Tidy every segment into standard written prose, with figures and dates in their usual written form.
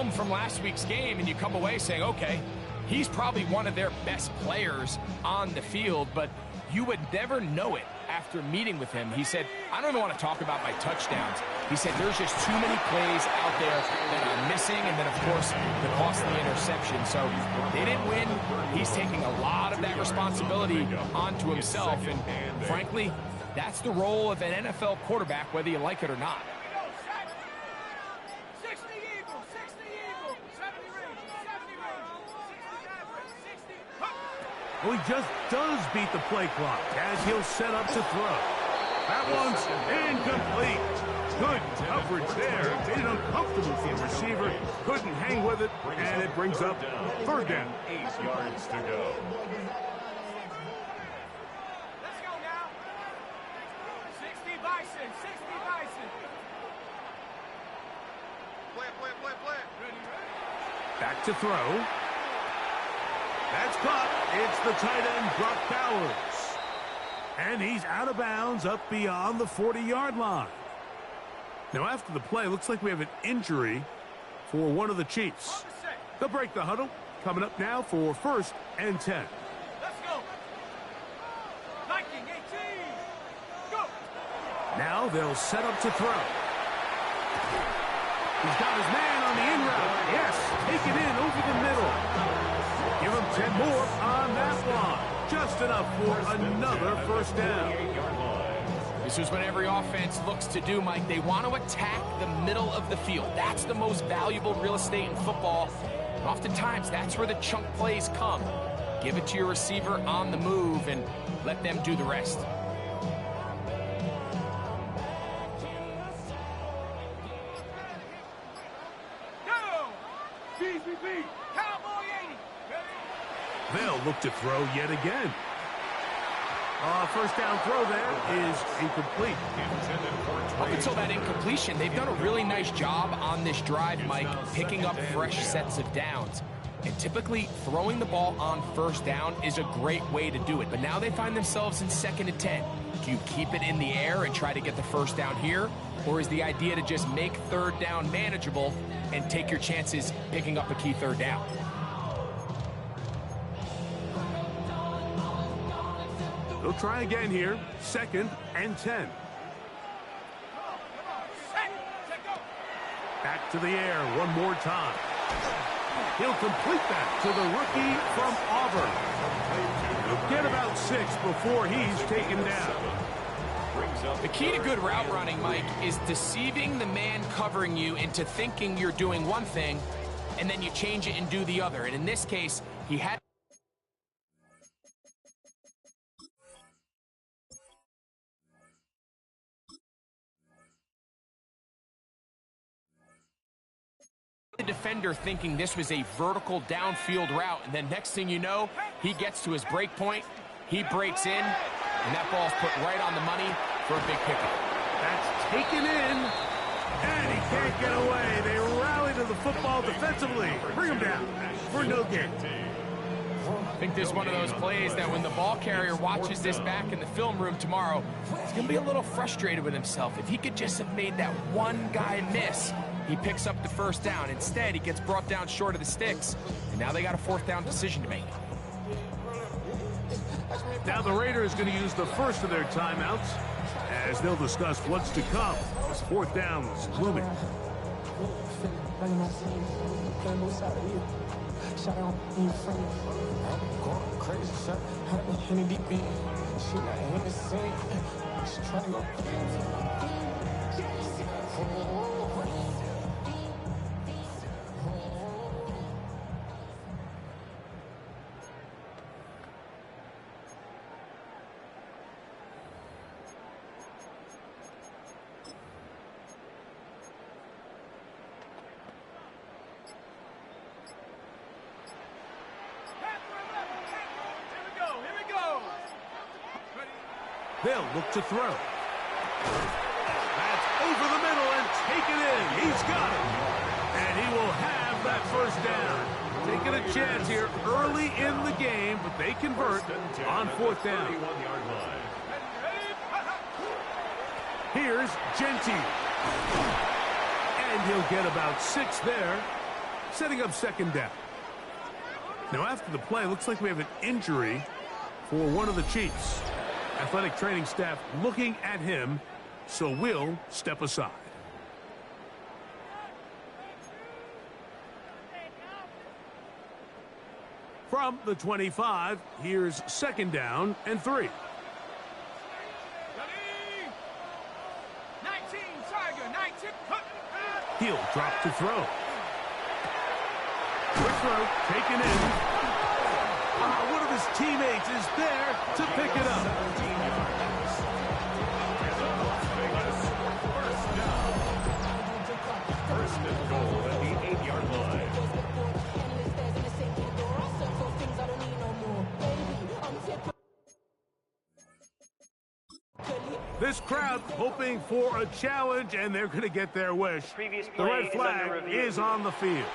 film from last week's game, and you come away saying, okay, he's probably one of their best players on the field, but you would never know it after meeting with him. He said, I don't even want to talk about my touchdowns. He said, there's just too many plays out there that I'm missing, and then, of course, the costly interception. So they didn't win. He's taking a lot of that responsibility onto himself, and frankly, that's the role of an NFL quarterback, whether you like it or not. Well, he just does beat the play clock as he'll set up to throw. That one's incomplete. Good coverage there. Made it uncomfortable for the receiver. Couldn't hang with it, and it brings up third down. 8 yards to go. Let's go now. 60 Bison, 60 Bison. Play. Back to throw. That's caught. It's the tight end, Brock Bowers. And he's out of bounds up beyond the 40-yard line. Now, after the play, looks like we have an injury for one of the Chiefs. They'll break the huddle. Coming up now for 1st and 10. Let's go. 19, 18. Go. Now they'll set up to throw. He's got his man on the in route. Yes, take it in over the middle. Give him 10 more on that one. Just enough for another first down. This is what every offense looks to do, Mike. They want to attack the middle of the field. That's the most valuable real estate in football. And oftentimes, that's where the chunk plays come. Give it to your receiver on the move and let them do the rest. They'll look to throw yet again. First down throw there is incomplete. Up until that incompletion, they've done a really nice job on this drive, Mike, picking up fresh sets of downs. And typically, throwing the ball on first down is a great way to do it. But now they find themselves in 2nd and 10. Do you keep it in the air and try to get the first down here? Or is the idea to just make 3rd down manageable and take your chances picking up a key 3rd down? They'll try again here. 2nd and 10. Back to the air one more time. He'll complete that to the rookie from Auburn. He'll get about 6 before he's taken down. The key to good route running, Mike, is deceiving the man covering you into thinking you're doing one thing, and then you change it and do the other. And in this case, he had the defender thinking this was a vertical downfield route, and then next thing you know, he gets to his break point, he breaks in, and that ball's put right on the money for a big pickup. That's taken in, and he can't get away. They rally to the football defensively. Bring him down for no gain. I think this is one of those plays that when the ball carrier watches this back in the film room tomorrow, he's going to be a little frustrated with himself. If he could just have made that one guy miss, he picks up the first down. Instead, he gets brought down short of the sticks, and now they got a 4th down decision to make. Now the Raiders going to use the first of their timeouts as they'll discuss what's to come as 4th down is looming. They'll look to throw. That's over the middle and taken in. He's got it. And he will have that first down. Taking a chance here early in the game, but they convert on 4th down. Here's Genty. And he'll get about 6 there. setting up second down. Now after the play, looks like we have an injury for one of the Chiefs. Athletic training staff looking at him, so we'll step aside. From the 25, here's second down and 3. 19, Tiger, 19. He'll drop to throw. Quick throw, taken in. One of his teammates is there to pick it up. First and goal at the 8-yard line. This crowd hoping for a challenge, and they're going to get their wish. The red flag is on the field.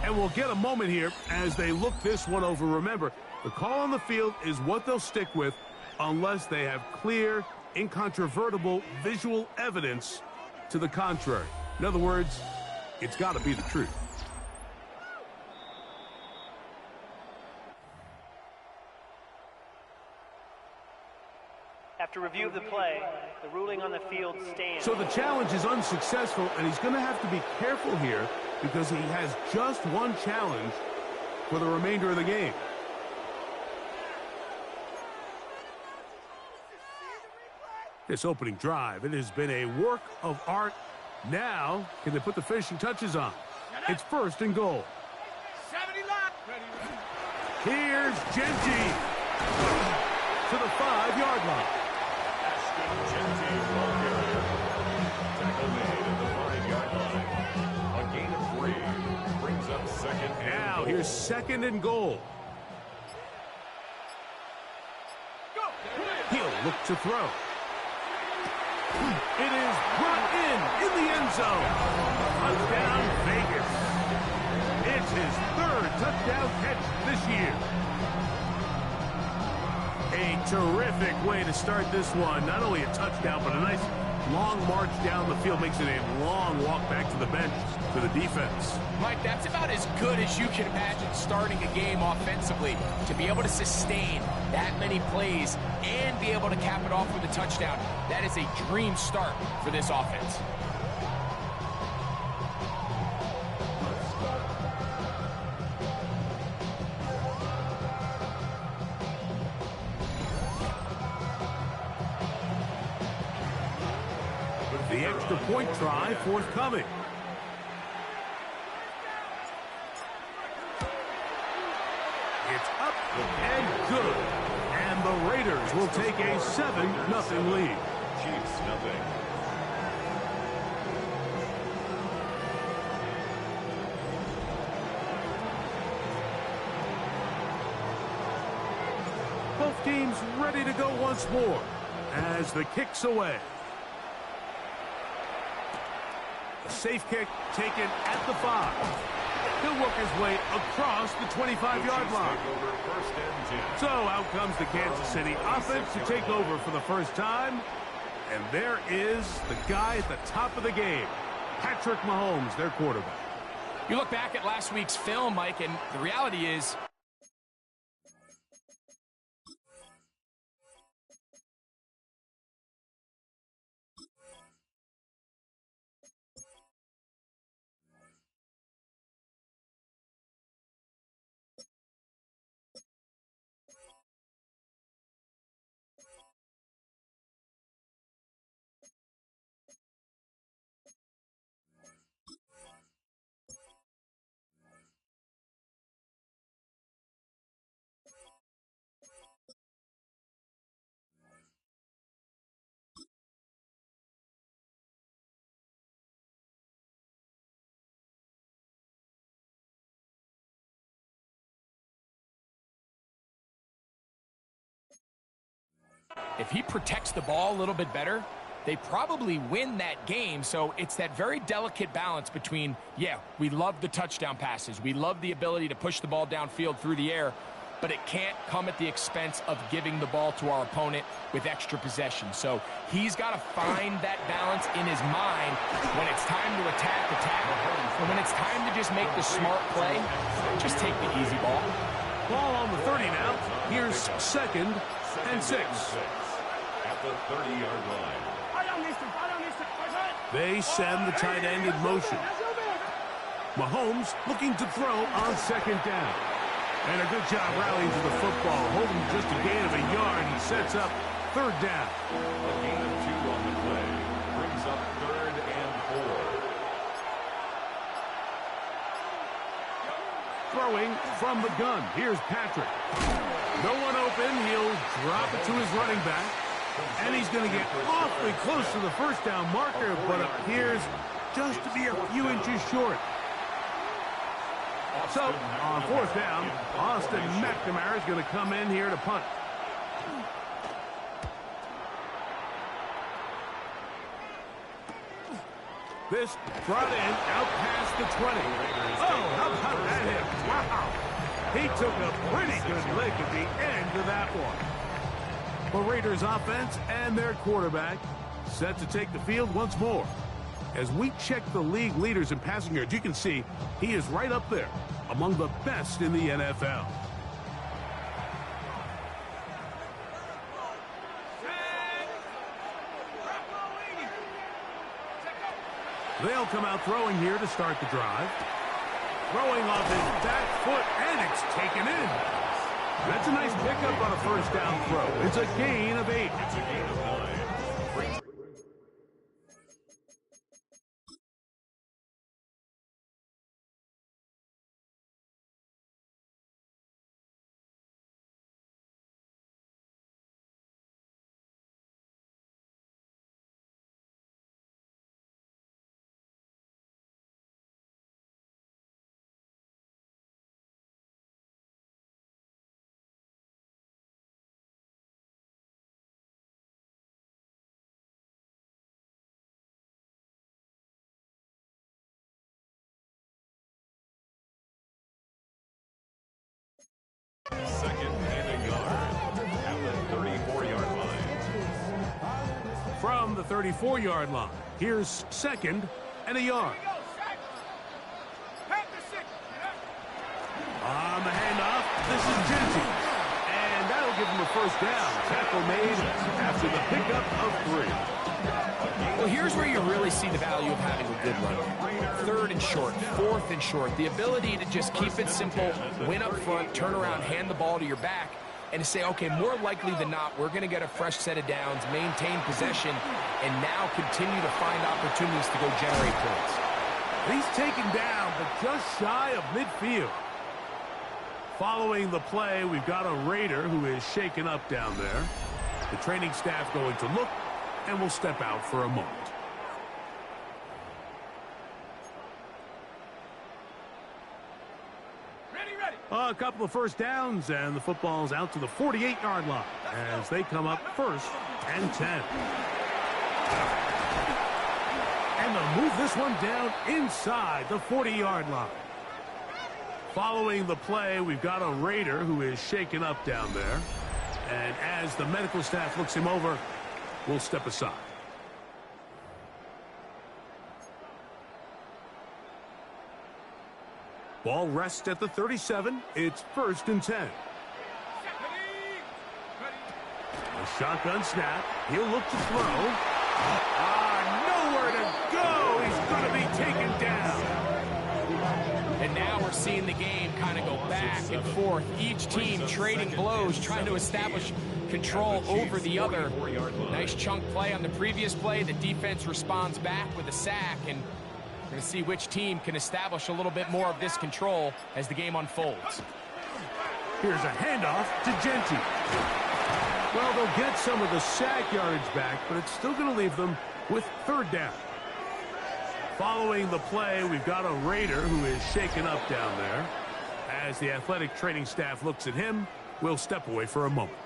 And we'll get a moment here as they look this one over. Remember, the call on the field is what they'll stick with unless they have clear, incontrovertible visual evidence to the contrary. In other words, it's got to be the truth. After review of the play, the ruling on the field stands. So the challenge is unsuccessful, and he's going to have to be careful here because he has just one challenge for the remainder of the game. This opening drive, it has been a work of art. Now, can they put the finishing touches on? It's first and goal. 70 line. Here's Genty to the 5-yard line. Tackle made at the 5-yard line. A gain of 3 brings up second and Now, goal. here's second and goal. He'll look to throw. It is brought in the end zone. Touchdown, Vegas. It's his 3rd touchdown catch this year. A terrific way to start this one. Not only a touchdown, but a nice long march down the field. Makes it a long walk back to the bench for the defense. Mike, that's about as good as you can imagine starting a game offensively. To be able to sustain that many plays and be able to cap it off with a touchdown, that is a dream start for this offense. The extra point try forthcoming. It's up and good. And the Raiders will take a 7-0 lead. Chiefs nothing. Both teams ready to go once more as the kick's away. A safe kick taken at the 5. He'll work his way across the 25-yard line. So out comes the Kansas City offense to take over for the first time. And there is the guy at the top of the game, Patrick Mahomes, their quarterback. You look back at last week's film, Mike, and the reality is if he protects the ball a little bit better, they probably win that game. So it's that very delicate balance between, yeah, we love the touchdown passes. We love the ability to push the ball downfield through the air. but it can't come at the expense of giving the ball to our opponent with extra possession. So he's got to find that balance in his mind when it's time to attack, and when it's time to just make the smart play, just take the easy ball. Ball on the 30 now. Here's 2nd and 6. At the 30-yard line. They send the tight end in motion. Mahomes looking to throw on 2nd down. And a good job rallying to the football, holding just a gain of a yard. He sets up 3rd down. A gain of 2 on the play. Brings up 3rd and 4. Throwing from the gun. Here's Patrick. No one open. He'll drop it to his running back. And he's going to get awfully close to the 1st down marker, but appears just to be a few inches short. So, on 4th down, Austin McNamara is going to come in here to punt. This brought in out past the 20. Oh, how about that hit? Wow. He took a pretty good lick at the end of that one. The Raiders offense and their quarterback set to take the field once more. As we check the league leaders in passing yards, you can see he is right up there among the best in the NFL. They'll come out throwing here to start the drive. Throwing off his back foot, and it's taken in. That's a nice pickup on a 1st down throw. It's a gain of 8. It's a gain of 9. Second and a yard at the 34-yard line. From the 34-yard line, here's 2nd and a yard. On the handoff, this is Genty. And that'll give him a 1st down. Tackle made after the pickup of 3. Well, here's where you really see the value of having a good run. 3rd and short, 4th and short. The ability to just keep it simple, win up front, turn around, hand the ball to your back, and to say, okay, more likely than not, we're going to get a fresh set of downs, maintain possession, and now continue to find opportunities to go generate points. He's taken down, but just shy of midfield. Following the play, we've got a Raider who is shaken up down there. The training staff going to look, and will step out for a moment. A couple of 1st downs, and the football's out to the 48-yard line as they come up 1st and 10. And they'll move this one down inside the 40-yard line. Following the play, we've got a Raider who is shaken up down there. And as the medical staff looks him over, we'll step aside. Ball rests at the 37. It's 1st and 10. A shotgun snap. He'll look to throw. Nowhere to go. He's going to be taken down. And now we're seeing the game kind of go back and forth. Each team trading blows, trying to establish control over the other. Nice chunk play on the previous play. The defense responds back with a sack, and we're going to see which team can establish a little bit more of this control as the game unfolds. Here's a handoff to Genty. Well, they'll get some of the sack yardage back, but it's still going to leave them with 3rd down. Following the play, we've got a Raider who is shaken up down there. As the athletic training staff looks at him, we'll step away for a moment.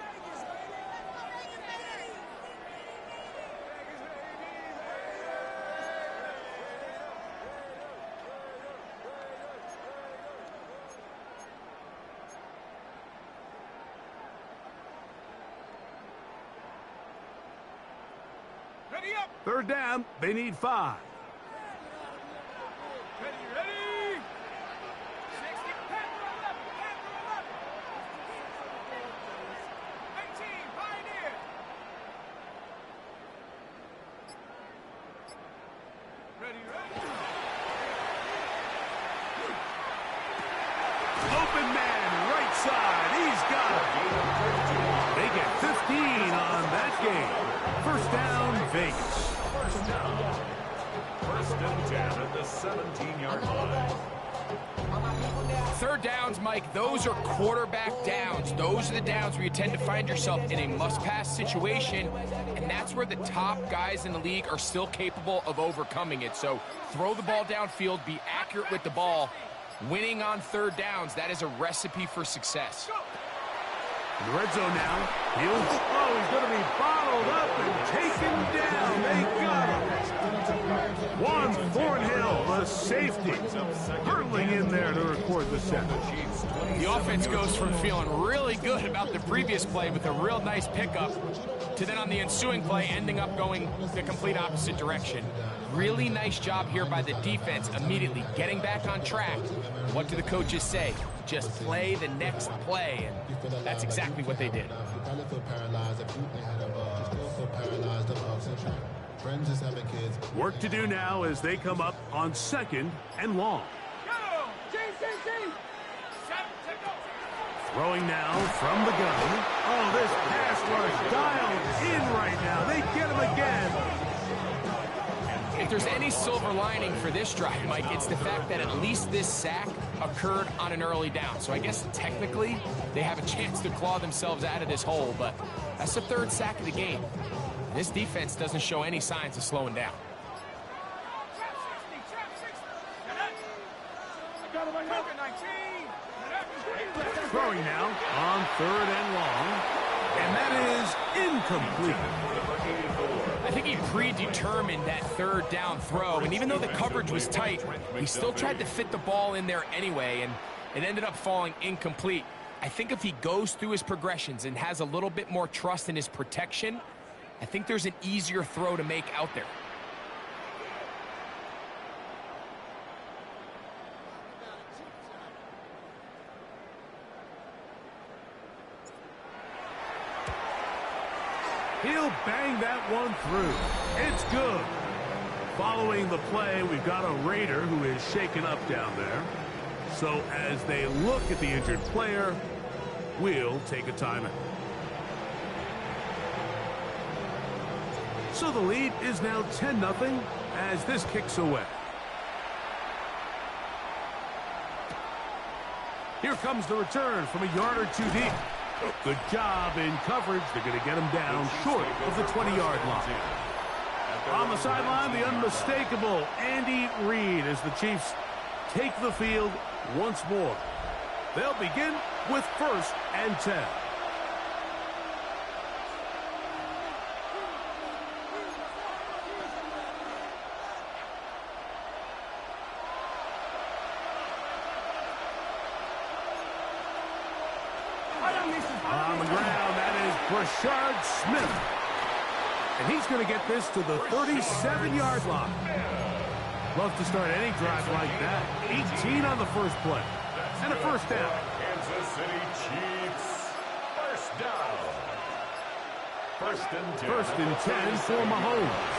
Ready up. Third down, they need 5. Ready, ready. 60. Pass to 11. Pass to 11. 18. Pioneer. Ready, ready. Open man, right side. He's got it. They get 15 on that game. First down, Vegas. First down. First and 10 at the 17-yard line. Third downs, Mike, those are quarterback downs. Those are the downs where you tend to find yourself in a must-pass situation, and that's where the top guys in the league are still capable of overcoming it. So throw the ball downfield, be accurate with the ball. Winning on third downs, that is a recipe for success. In the red zone now. He's going to be bottled up and taken down. They got him. Juan Thornhill, the safety, hurtling in there to record the sack. The offense goes from feeling really good about the previous play with a real nice pickup to then on the ensuing play ending up going the complete opposite direction. Really nice job here by the defense immediately getting back on track. What do the coaches say? Just play the next play, and that's exactly what they did. Work to do now as they come up on 2nd and long. Go. Throwing now from the gun. Oh, this pass rush dialed in right now. They get him again. If there's any silver lining for this drive, Mike, it's the fact that at least this sack occurred on an early down. So I guess technically they have a chance to claw themselves out of this hole, but that's the 3rd sack of the game. This defense doesn't show any signs of slowing down. Throwing now on 3rd and long. And that is incomplete. I think he predetermined that 3rd down throw, and even though the coverage was tight, he still tried to fit the ball in there anyway, and it ended up falling incomplete. I think if he goes through his progressions and has a little bit more trust in his protection, I think there's an easier throw to make out there. He'll bang that one through. It's good. Following the play, we've got a Raider who is shaken up down there. So as they look at the injured player, we'll take a timeout. So the lead is now 10-0 as this kicks away. Here comes the return from a yard or two deep. Good job in coverage. They're going to get him down short of the 20-yard line. On the sideline, the unmistakable Andy Reid as the Chiefs take the field once more. They'll begin with 1st and 10. On the ground, that is Brashard Smith. And he's going to get this to the 37-yard line. Love to start any drive like that. 18 on the first play. And a first down. Kansas City Chiefs. First down. First and 10. First and 10 for Mahomes.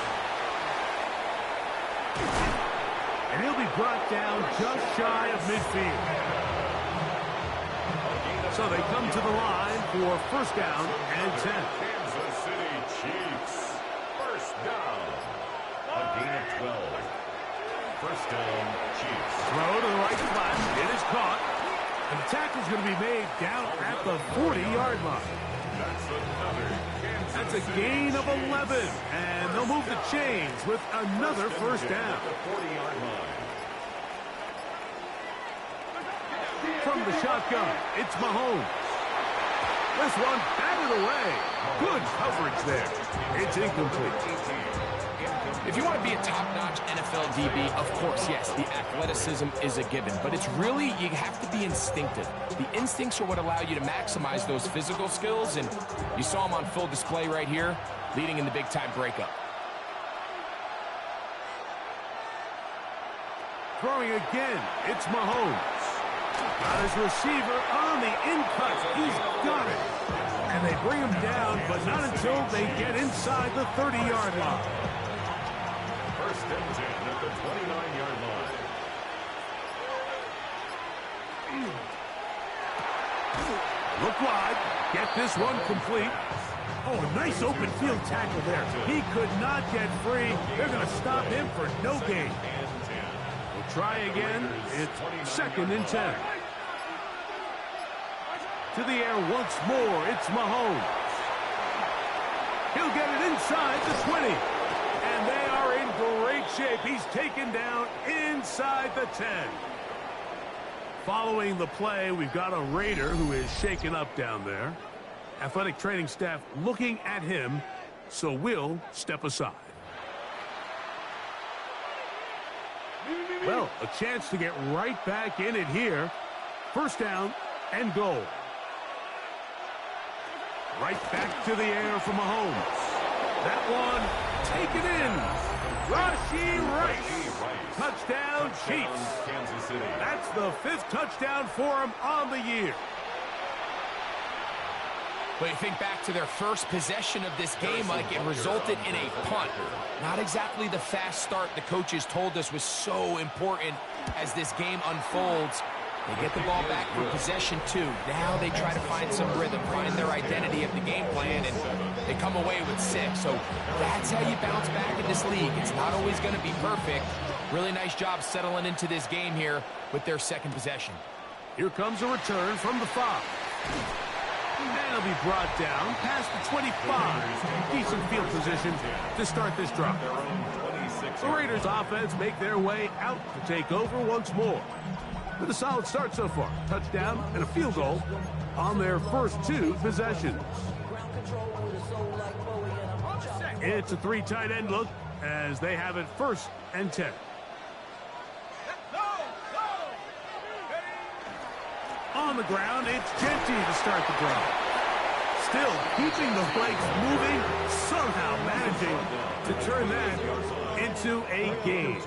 And he'll be brought down just shy of midfield. So they come to the line for first down and 10. Kansas City Chiefs. First down. A gain of 12. First down, Chiefs. Throw to the right flat. It is caught. And the tackle's going to be made down at the 40-yard line. That's a gain of 11. And they'll move the chains with another first down. From the shotgun, it's Mahomes. This one batted away. Good coverage there. It's incomplete. If you want to be a top-notch NFL DB, of course, yes, the athleticism is a given. But it's really, you have to be instinctive. The instincts are what allow you to maximize those physical skills, and you saw them on full display right here, leading in the big-time breakup. throwing again. It's Mahomes. Got his receiver on the in-cut. He's got it. And they bring him down, but not until they get inside the 30-yard line. First and 10 at the 29-yard line. Look wide. Get this one complete. Oh, nice open field tackle there. He could not get free. They're going to stop him for no gain. We'll try again. It's second and 10. To the air once more. It's Mahomes. He'll get it inside the 20. And they are in great shape. He's taken down inside the 10. Following the play, we've got a Raider who is shaken up down there. Athletic training staff looking at him, so we'll step aside. Well, a chance to get right back in it here. First down and goal. Right back to the air for Mahomes. That one taken in. Rashee Rice. Touchdown, Chiefs. Kansas City. That's the 5th touchdown for him on the year. But you think back to their first possession of this game, Mike, it resulted in a punt. Not exactly the fast start the coaches told us was so important as this game unfolds. They get the ball back for possession 2. Now they try to find some rhythm, find their identity of the game plan, and they come away with 6. So that's how you bounce back in this league. It's not always going to be perfect. Really nice job settling into this game here with their second possession. Here comes a return from the 5. And he'll be brought down past the 25. Decent field position to start this drive. The Raiders offense make their way out to take over once more. With a solid start so far. Touchdown and a field goal on their first 2 possessions. It's a 3 tight end look as they have it first and 10. On the ground, it's Genty to start the drive. Still keeping the legs moving, somehow managing to turn that into a gain.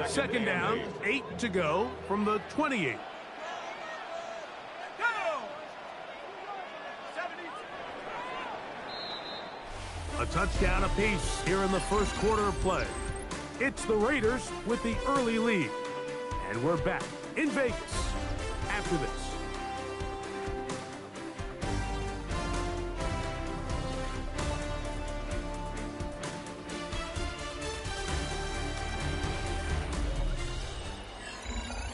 Second down, 8 to go from the 28. A touchdown apiece here in the first quarter of play. It's the Raiders with the early lead. And we're back in Vegas after this.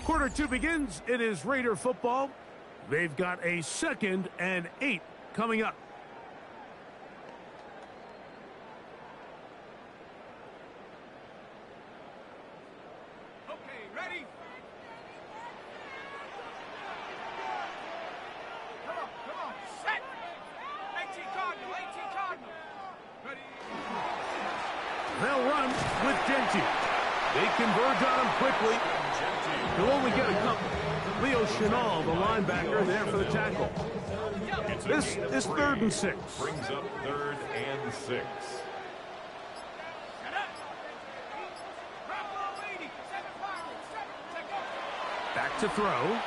Quarter 2 begins. It is Raider football. They've got a 2nd and 8 coming up. Okay, ready? Come on, set! 18 Cardinal, 18 Cardinal. Ready? They'll run with Genty. They converge on him quickly. He'll only get a couple. Leo Chenal, the linebacker, there for the tackle. This is 3rd and 6. Brings up 3rd and 6. Back to throw.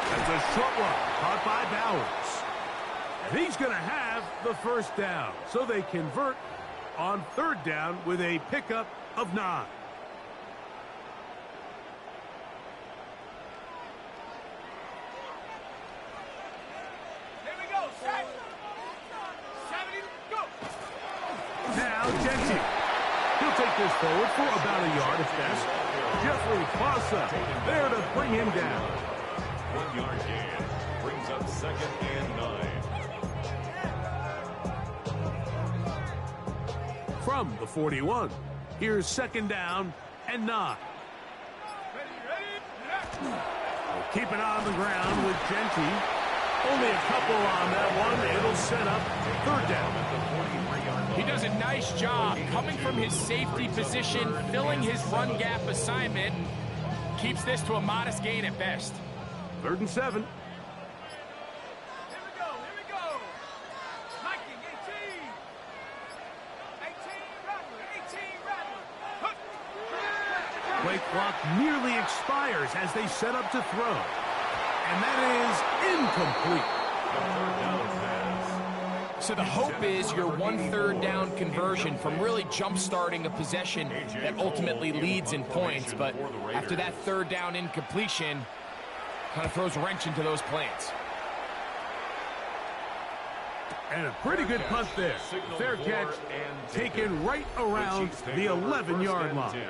That's a short one, caught by Bowers. And he's going to have the first down. So they convert on 3rd down with a pickup of 9. Now Genty. He'll take this forward for about a yard if best. Jeffrey Fossa there to bring him down. 1-yard gain. Brings up 2nd and 9. From the 41. Here's 2nd down and 9. We'll keep it on the ground with Genty. Only a couple on that one. It'll set up 3rd down. He does a nice job coming from his safety position, filling his run gap assignment. Keeps this to a modest gain at best. 3rd and 7. Here we go. Hiking, 18. 18 Rattler. Play Clock nearly expires as they set up to throw. And that is incomplete. So the hope is your 1/3 down conversion from really jump-starting a possession that ultimately leads in points. But after that 3rd down incompletion, kind of throws a wrench into those plans. And a pretty good punt there. Fair catch taken right around the 11-yard line.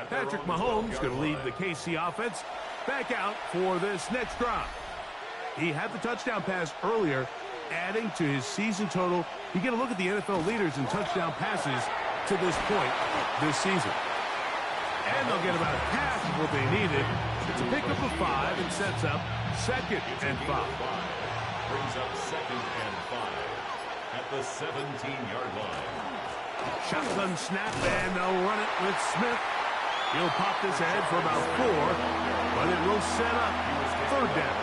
Patrick Mahomes going to lead the KC offense back out for this next drive. He had the touchdown pass earlier, adding to his season total. You get a look at the NFL leaders in touchdown passes to this point this season. And they'll get about half of what they needed. It's a pickup of 5 and sets up 2nd and 5. Brings up 2nd and 5 at the 17-yard line. Shotgun snap, and they'll run it with Smith. He'll pop this ahead for about 4, but it will set up 3rd down.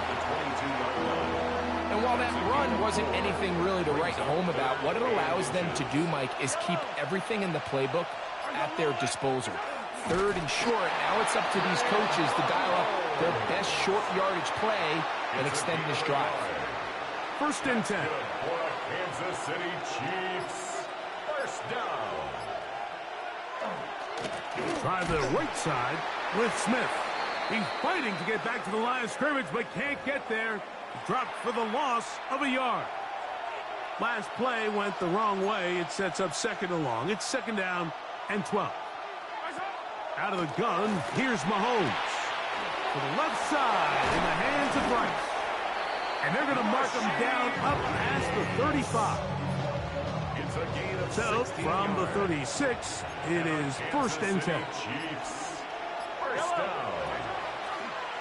And while that run wasn't anything really to write home about, what it allows them to do, Mike, is keep everything in the playbook at their disposal. 3rd and short, now it's up to these coaches to dial up their best short yardage play and extend this drive. 1st and 10. For the Kansas City Chiefs. 1st down. Try the right side with Smith. He's fighting to get back to the line of scrimmage, but can't get there. Dropped for the loss of a yard. Last play went the wrong way. It sets up 2nd and long. It's 2nd down and 12. Out of the gun, here's Mahomes. To the left side in the hands of Rice. And they're going to mark him down up past the 35. It's a gain of So 16 from the yards. 36, it is 1st and 10. Chiefs. 1st down.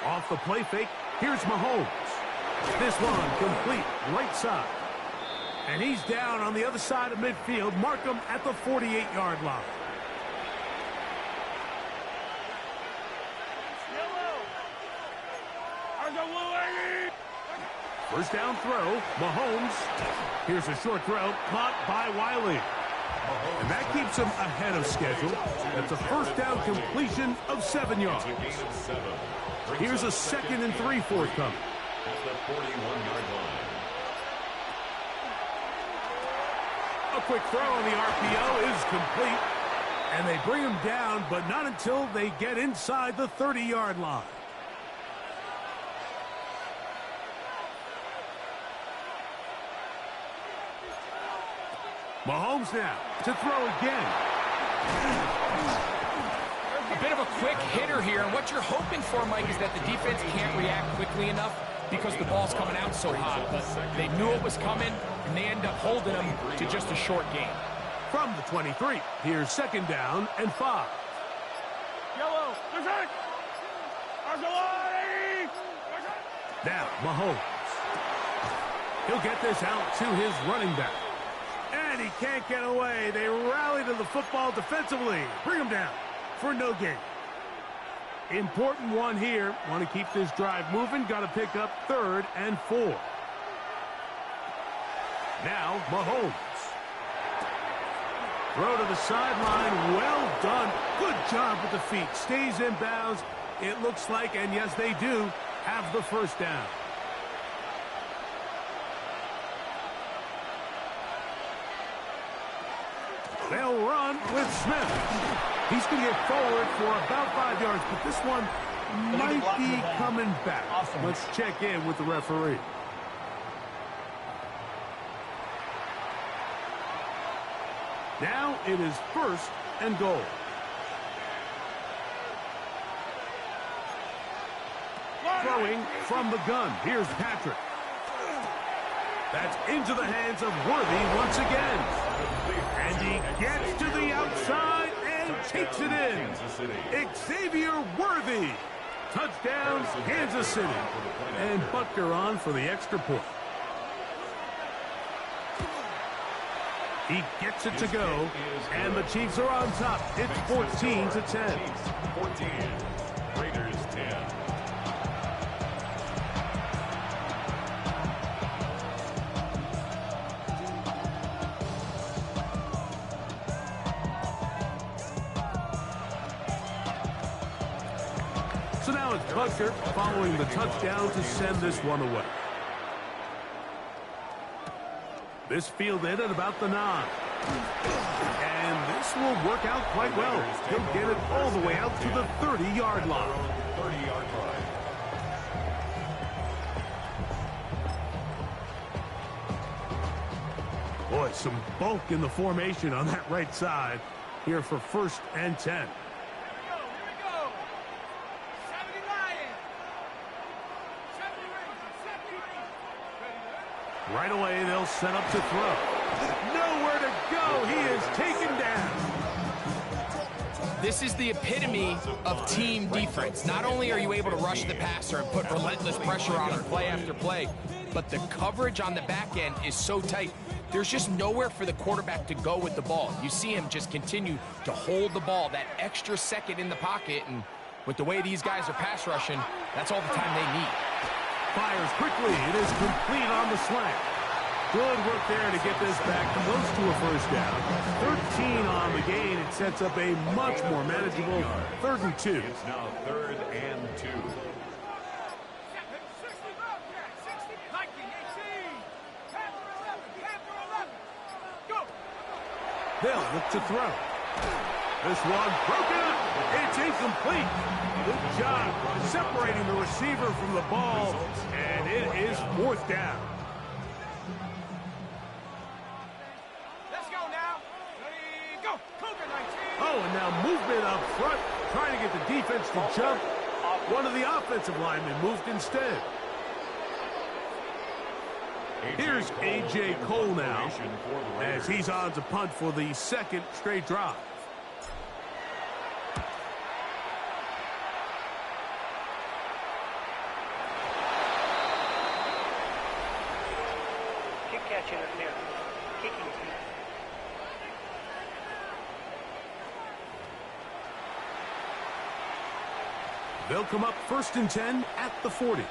Off the play fake, here's Mahomes. This one complete right side. And he's down on the other side of midfield. Mark him at the 48-yard line. First down throw, Mahomes. Here's a short throw, caught by Wiley. And that keeps him ahead of schedule. That's a 1st down completion of 7 yards. It's a gain of 7. Here's a 2nd and 3 forthcoming. At the 41-yard line. A quick throw on the RPO is complete. And they bring him down, but not until they get inside the 30-yard line. Mahomes now to throw again. A bit of a quick hitter here, and what you're hoping for, Mike, is that the defense can't react quickly enough because the ball's coming out so hot. But they knew it was coming, and they end up holding them to just a short gain. From the 23, here's 2nd down and 5. Yellow. Now, Mahomes. He'll get this out to his running back. And he can't get away. They rally to the football defensively. Bring him down for no gain. Important one here. Want to keep this drive moving. Got to pick up 3rd and 4. Now, Mahomes. Throw to the sideline. Well done. Good job with the feet. Stays in bounds. It looks like, and yes, they do, have the 1st down. They'll run with Smith. He's going to get forward for about 5 yards, but this one might be coming back. Let's check in with the referee. Now it is 1st and goal. Throwing from the gun. Here's Patrick. That's into the hands of Worthy once again. And he gets to the outside and takes it in. Xavier Worthy. Touchdown, Kansas City. And Butker on for the extra point. He gets it to go, and the Chiefs are on top. It's 14-10. 14. Raiders 10. Tucker following the touchdown to send this one away. This fielded at about the 9. And this will work out quite well. He'll get it all the way out to the 30-yard line. 30-yard line. Boy, some bulk in the formation on that right side here for 1st and 10. Here we go. 70 Lions. 70 Rangers. Right away, they'll set up to throw. Nowhere to go. He is taken down. This is the epitome of team defense. Not only are you able to rush the passer and put relentless pressure on him play after play, but the coverage on the back end is so tight. There's just nowhere for the quarterback to go with the ball. You see him just continue to hold the ball that extra second in the pocket, and with the way these guys are pass rushing, that's all the time they need. Fires quickly. It is complete on the slant. Good work there to get this back close to a 1st down. 13 on the gain. It sets up a much more manageable 3rd and 2. It's now 3rd and 2. 60 Bobcats. 60 Viking 18. Panther 11. Panther 11. Go. They'll look to throw. This one broken up. It's incomplete. Good job separating the receiver from the ball, and it is 4th down. Let's go now. Ready, go. Cougar 19. Oh, and now movement up front, trying to get the defense to jump. One of the offensive linemen moved instead. Here's A.J. Cole now, as he's on to punt for the 2nd straight drive. Kick catch interference. Kicking team. They'll come up 1st and 10 at the 40.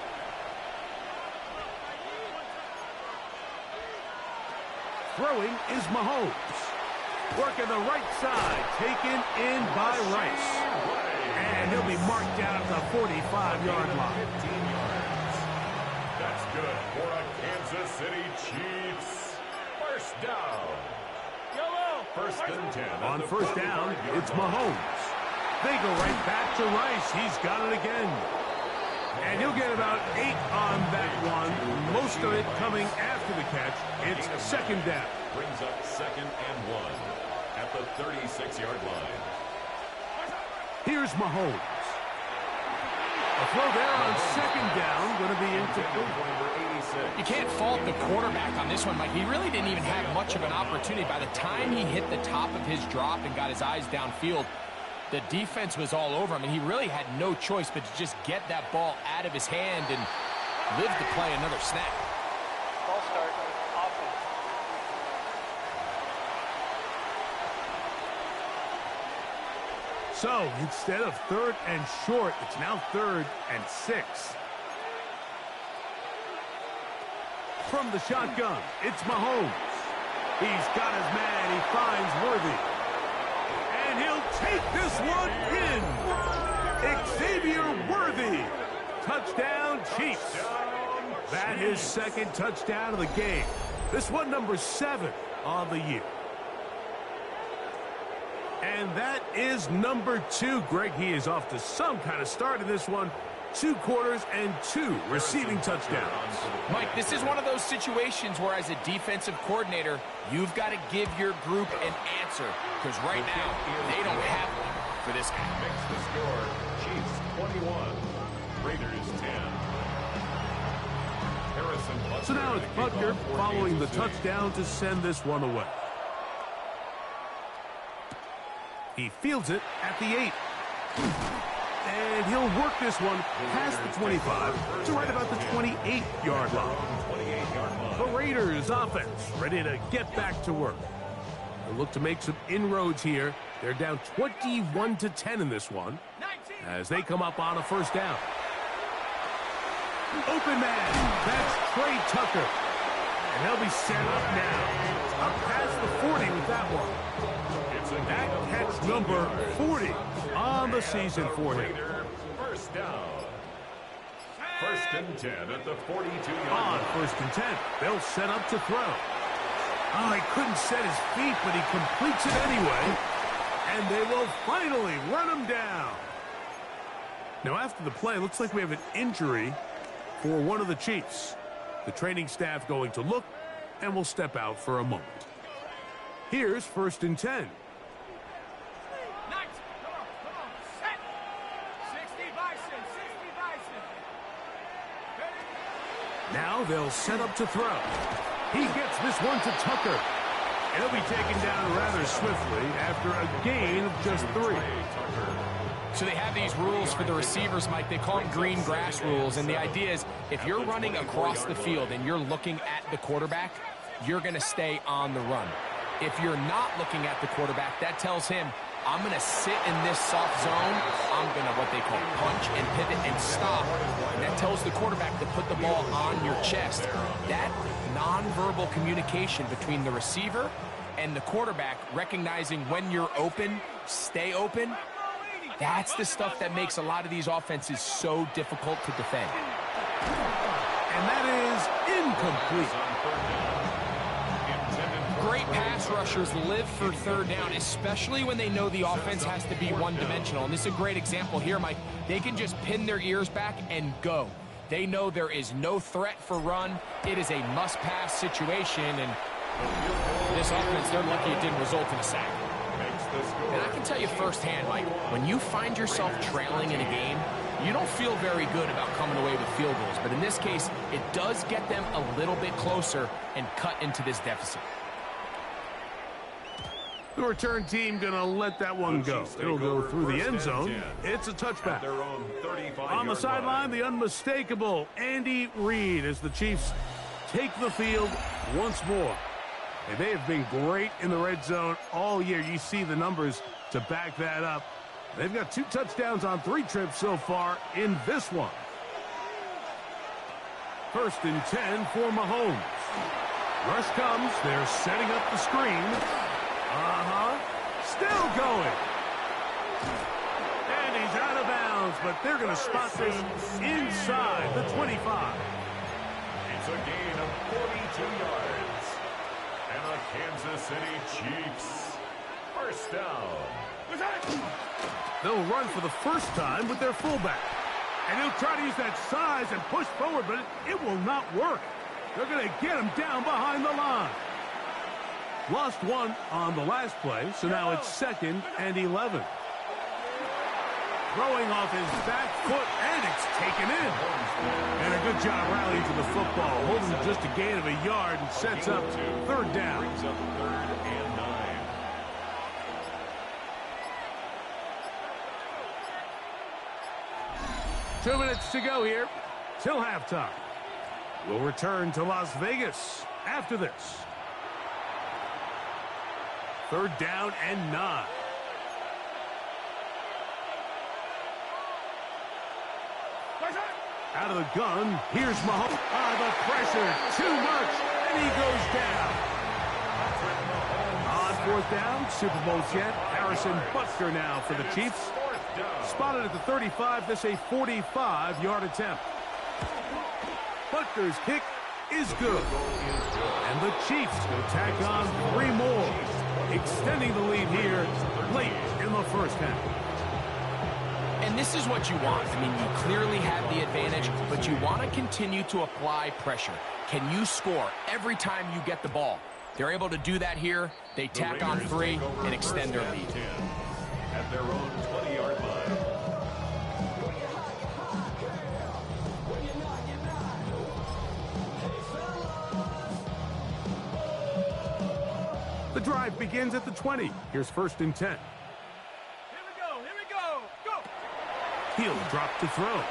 Throwing is Mahomes. Working the right side, taken in by Rice. And he'll be marked down at the 45-yard line. 15 yards. That's good for a Kansas City Chiefs. 1st down. 1st and 10. On 1st down, it's Mahomes. They go right back to Rice. He's got it again. And he'll get about 8 on that one. Most of it coming after the catch. It's 2nd down. Brings up 2nd and 1 at the 36-yard line. Here's Mahomes. A throw there on 2nd down. Going to be incomplete. Number 86. You can't fault the quarterback on this one, Mike. He really didn't even have much of an opportunity. By the time he hit the top of his drop and got his eyes downfield, the defense was all over him, and he really had no choice but to just get that ball out of his hand and live to play another snap. Ball start. Offense. So instead of 3rd and short, it's now 3rd and 6. From the shotgun, it's Mahomes. He's got his man. He finds Worthy. And he'll take this one in. Xavier Worthy. Touchdown, Chiefs. That is 2nd touchdown of the game. This one number 7 on the year. And that is number 2. Greg, he is off to some kind of start in this one. 2 quarters and 2 receiving touchdowns. Mike, this is one of those situations where as a defensive coordinator, you've got to give your group an answer. Because right now, they don't have one for this guy. Makes the score. Chiefs 21. Raiders 10. Harrison. So now it's Butker following the touchdown to send this one away. He fields it at the 8. And he'll work this one past the 25 to right about the 28-yard line. 28-yard line. The Raiders offense ready to get back to work. They'll look to make some inroads here. They're down 21-10 in this one as they come up on a 1st down. Open man, that's Trey Tucker. And he'll be set up now. Up past the 40 with that one. That catch number 40 on the season for him. 1st down. First and 10 at the 42-yard On line. first and 10, they'll set up to throw. Oh, he couldn't set his feet, but he completes it anyway. And they will finally run him down. Now, after the play, looks like we have an injury for one of the Chiefs. The training staff going to look, and will step out for a moment. Here's first and 10. Nice. Come on. Set. 60 Bison. 60 Bison. Now they'll set up to throw. He gets this one to Tucker. And he'll be taken down rather swiftly after a gain of just 3. So they have these rules for the receivers, Mike. They call them green grass rules. And the idea is if you're running across the field and you're looking at the quarterback, you're going to stay on the run. If you're not looking at the quarterback, that tells him, I'm going to sit in this soft zone. I'm going to what they call punch and pivot and stop. And that tells the quarterback to put the ball on your chest. That nonverbal communication between the receiver and the quarterback, recognizing when you're open, stay open, that's the stuff that makes a lot of these offenses so difficult to defend. And that is incomplete. Great pass rushers live for third down, especially when they know the offense has to be one-dimensional. And this is a great example here, Mike. They can just pin their ears back and go. They know there is no threat for run. It is a must-pass situation, and this offense, they're lucky it didn't result in a sack. And I can tell you firsthand, Mike, when you find yourself trailing in a game, you don't feel very good about coming away with field goals. But in this case, it does get them a little bit closer and cut into this deficit. The return team going to let that one go. It'll go through the end zone. It's a touchback. On the sideline, the unmistakable Andy Reid as the Chiefs take the field once more. And they have been great in the red zone all year. You see the numbers to back that up. They've got 2 touchdowns on 3 trips so far in this one. First and 10 for Mahomes. Rush comes. They're setting up the screen. Still going. And he's out of bounds, but they're going to spot this inside the 25. It's a gain of 42 yards. And the Kansas City Chiefs. First down. They'll run for the first time with their fullback. And he'll try to use that size and push forward, but it will not work. They're going to get him down behind the line. Lost 1 on the last play, so now it's 2nd and 11. Throwing off his back foot, and it's taken in. And a good job rallying to the football, holding just a gain of a yard and sets up third down. Brings up 3rd and 9. 2 minutes to go here till halftime. We'll return to Las Vegas after this. 3rd down and 9. Out of the gun, here's Mahomes. The pressure, too much, and he goes down. On 4th down, Super Bowl champ Harrison Butker now for the Chiefs. Spotted at the 35, this a 45-yard attempt. Butker's kick is good. And the Chiefs will tack on 3 more, extending the lead here late in the first half. And this is what you want. I mean, you clearly have the advantage, but you want to continue to apply pressure. Can you score every time you get the ball? They're able to do that here. They tack on 3 and extend their lead. At their own 20-yard line. The drive begins at the 20. Here's 1st and 10. Here we go. Go. He'll drop to throw.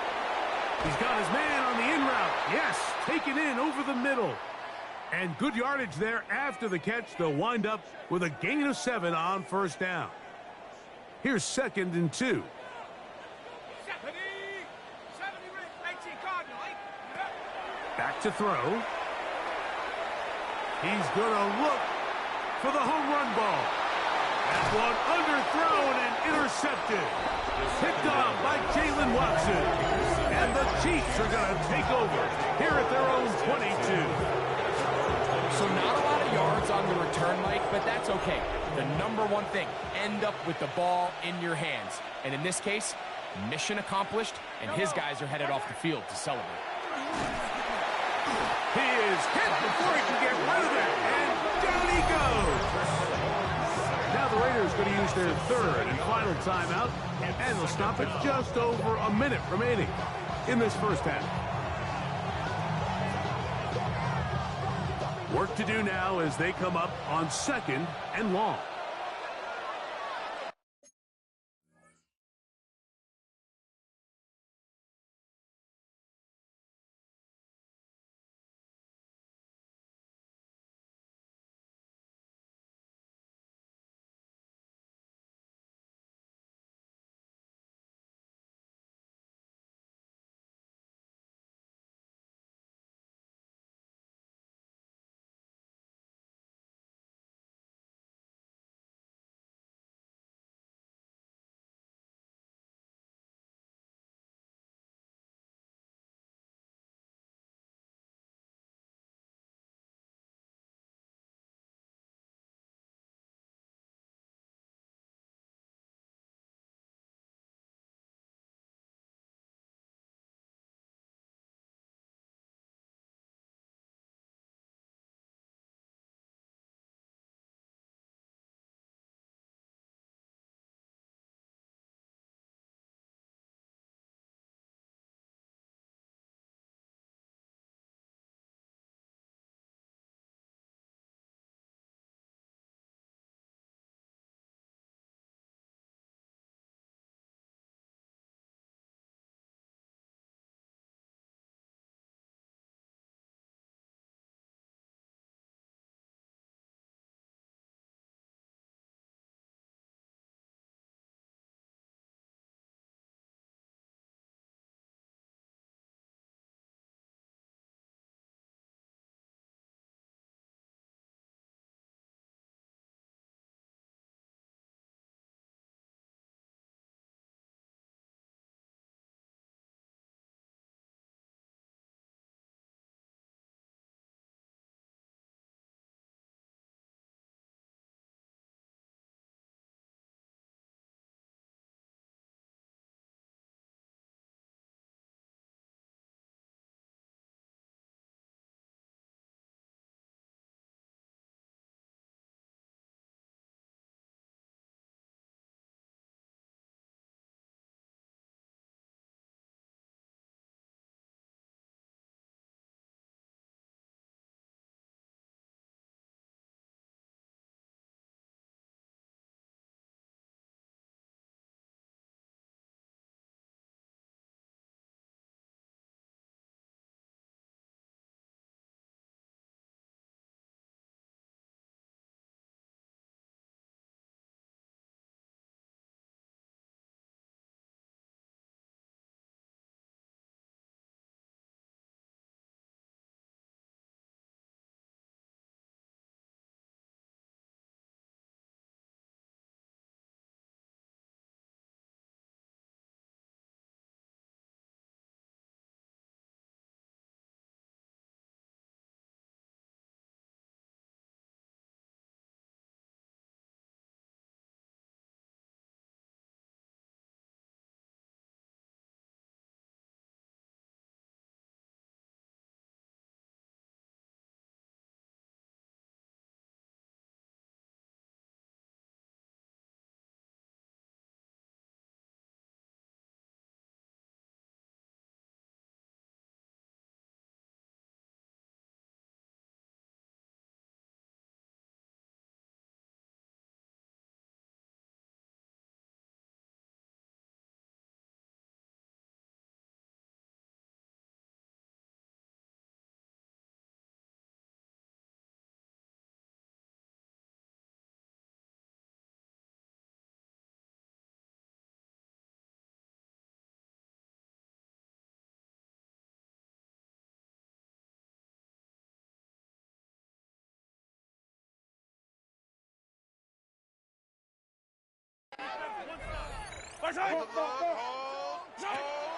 He's got his man on the in route. Yes, taken in over the middle. And good yardage there after the catch. They'll wind up with a gain of 7 on 1st down. Here's 2nd and 2. 18 Cardinal. Back to throw. He's going to look for the home run ball. That one underthrown and intercepted. Picked off by Jalen Watson. And the Chiefs are going to take over here at their own 22. So not a lot of yards on the return, Mike, but that's okay. The number one thing, end up with the ball in your hands. And in this case, mission accomplished, and his guys are headed off the field to celebrate. He is hit before he can get rid of it, and down he goes. Now the Raiders going to use their third and final timeout, and they'll stop at just over a minute remaining in this first half. Work to do now as they come up on 2nd and long.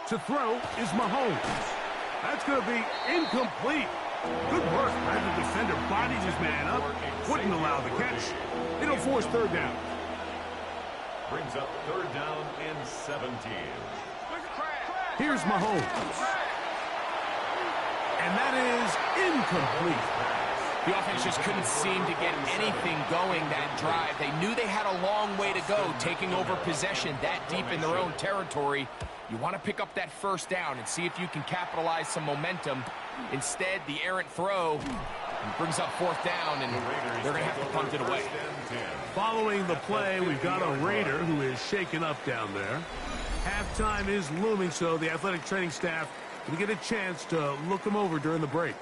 To throw is Mahomes. That's going to be incomplete. Good work as the defender bodies his man up. Wouldn't allow the catch. It'll force third down. Brings up third down and 17. Here's Mahomes. And that is incomplete. The offense just couldn't seem to get anything going that drive. They knew they had a long way to go, taking over possession that deep in their own territory. You want to pick up that first down and see if you can capitalize some momentum. Instead, the errant throw brings up fourth down, and they're going to have to punt it away. Following the play, we've got a Raider who is shaken up down there. Halftime is looming, so the athletic training staff will get a chance to look him over during the break.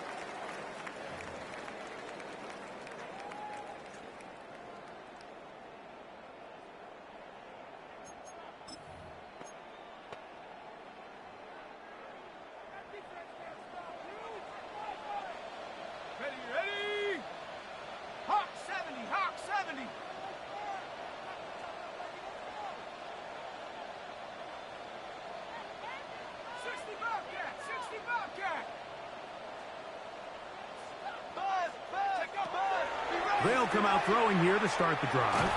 Ready! Hawk 70! Hawk 70! They'll come out throwing here to start the drive.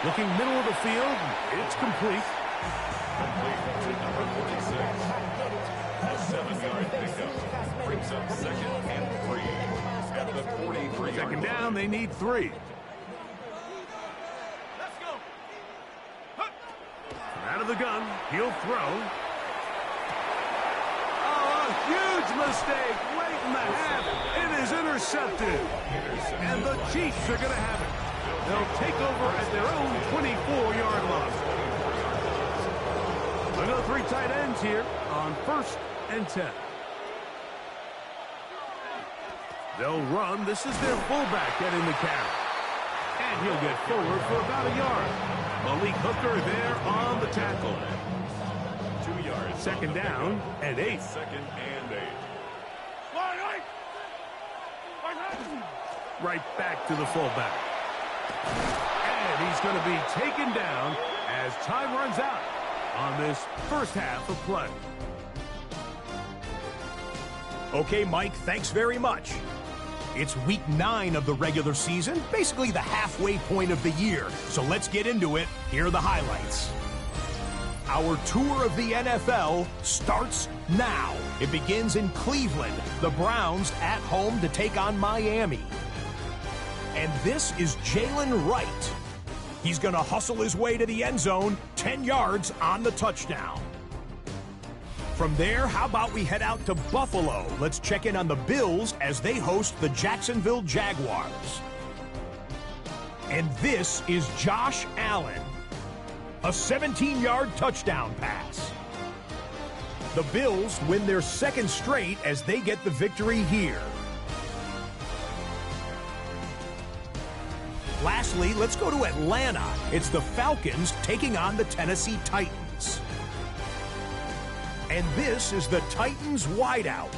Looking middle of the field. It's complete. Complete to number 46. A 7-yard pickup. Brings up second and 3 at the 43-yard Second down, they need 3. Let's go! Out of the gun, he'll throw. Oh, a huge mistake late in the half. It is intercepted. And the Chiefs are going to have it. They'll take over at their own 24-yard line. Look at the 3 tight ends here on 1st and 10. They'll run. This is their fullback getting the carry. And he'll get forward for about a yard. Malik Hooker there on the tackle. 2 yards. Second down and 8. Second and 8. Right back to the fullback. And he's going to be taken down as time runs out on this first half of play. Okay, Mike, thanks very much. It's week 9 of the regular season, basically the halfway point of the year. So let's get into it. Here are the highlights. Our tour of the NFL starts now. It begins in Cleveland. The Browns at home to take on Miami. And this is Jalen Wright. He's going to hustle his way to the end zone, 10 yards on the touchdown. From there, how about we head out to Buffalo? Let's check in on the Bills as they host the Jacksonville Jaguars. And this is Josh Allen. A 17-yard touchdown pass. The Bills win their 2nd straight as they get the victory here. Lastly, let's go to Atlanta. It's the Falcons taking on the Tennessee Titans. And this is the Titans wideout.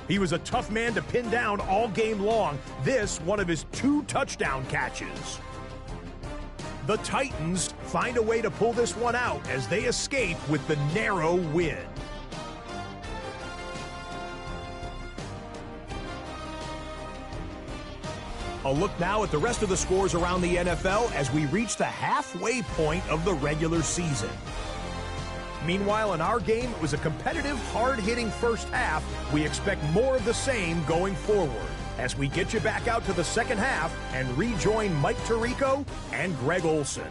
He was a tough man to pin down all game long. This, one of his 2 touchdown catches. The Titans find a way to pull this one out as they escape with the narrow win. A look now at the rest of the scores around the NFL as we reach the halfway point of the regular season. Meanwhile, in our game, it was a competitive, hard-hitting first half. We expect more of the same going forward as we get you back out to the second half and rejoin Mike Tirico and Greg Olson.